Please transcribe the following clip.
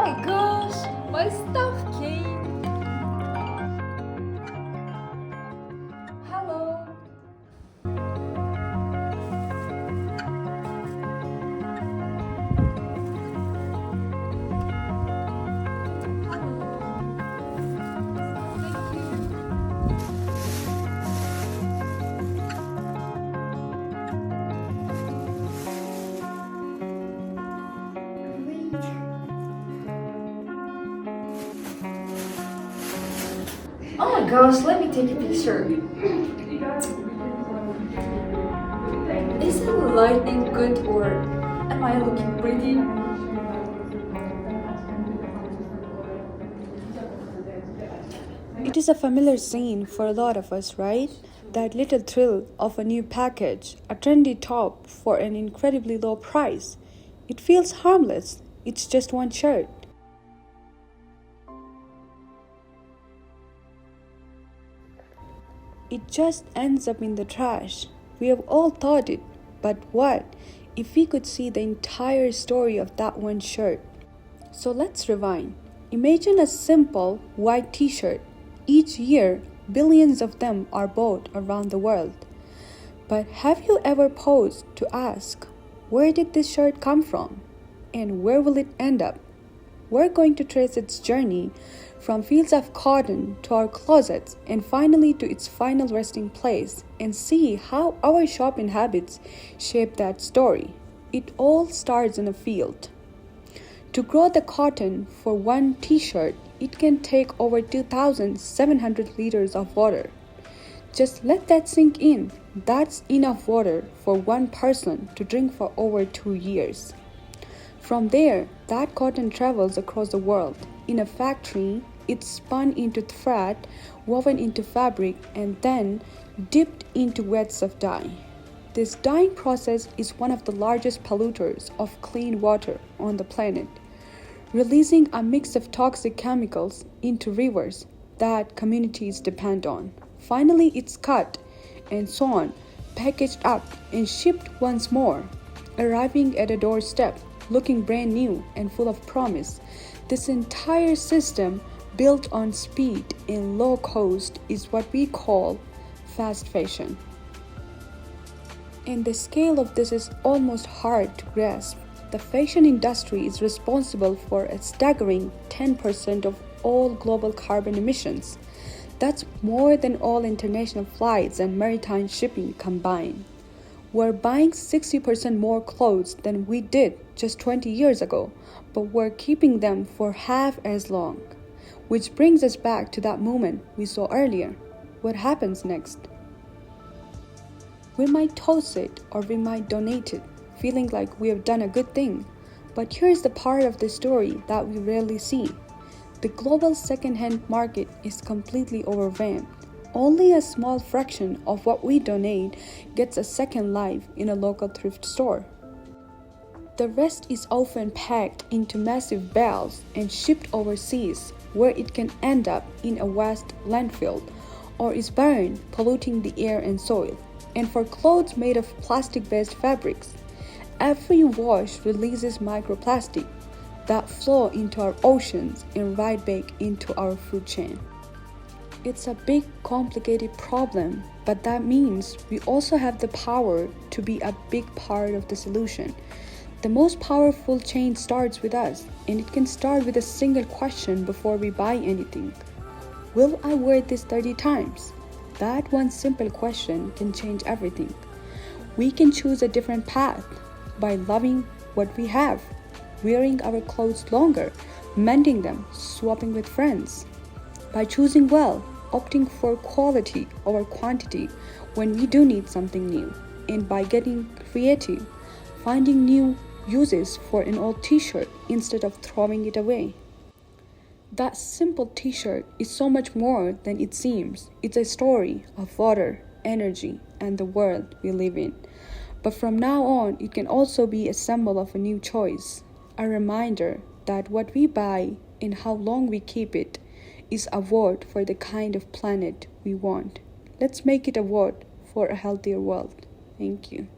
my gosh, my stuff came. Hello. Oh my gosh, let me take a picture. Is the lighting good or am I looking pretty? It is a familiar scene for a lot of us, right? That little thrill of a new package, a trendy top for an incredibly low price. It feels harmless, it's just one shirt. It just ends up in the trash. We have all thought it, but what if we could see the entire story of that one shirt? So let's rewind. Imagine a simple white t shirt. Each year, billions of them are bought around the world. But have you ever paused to ask, where did this shirt come from? And where will it end up? We're going to trace its journey from fields of cotton to our closets and finally to its final resting place and see how our shopping habits shape that story. It all starts in a field. To grow the cotton for one t-shirt, it can take over 2,700 liters of water. Just let that sink in. That's enough water for one person to drink for over 2 years. From there, that cotton travels across the world. In a factory, it's spun into thread, woven into fabric, and then dipped into wets of dye. This dyeing process is one of the largest polluters of clean water on the planet, releasing a mix of toxic chemicals into rivers that communities depend on. Finally, it's cut and sewn, packaged up, and shipped once more, arriving at a doorstep, looking brand new and full of promise. This entire system, built on speed and low cost, is what we call fast fashion. And the scale of this is almost hard to grasp. The fashion industry is responsible for a staggering 10% of all global carbon emissions. That's more than all international flights and maritime shipping combined. We're buying 60% more clothes than we did just 20 years ago, but we're keeping them for half as long. Which brings us back to that moment we saw earlier. What happens next? We might toss it or we might donate it, feeling like we have done a good thing. But here's the part of the story that we rarely see. The global second-hand market is completely overwhelmed. Only a small fraction of what we donate gets a second life in a local thrift store. The rest is often packed into massive bales and shipped overseas, where it can end up in a vast landfill or is burned, polluting the air and soil. And for clothes made of plastic-based fabrics, every wash releases microplastic that flow into our oceans and right back into our food chain. It's a big, complicated problem, but that means we also have the power to be a big part of the solution. The most powerful change starts with us, and it can start with a single question before we buy anything. Will I wear this 30 times? That one simple question can change everything. We can choose a different path by loving what we have, wearing our clothes longer, mending them, swapping with friends. By choosing well, opting for quality over quantity when we do need something new, and by getting creative, finding new uses for an old t-shirt instead of throwing it away. That simple t-shirt is so much more than it seems. It's a story of water, energy, and the world we live in. But from now on, it can also be a symbol of a new choice, a reminder that what we buy and how long we keep it is a vote for the kind of planet we want. Let's make it a vote for a healthier world. Thank you.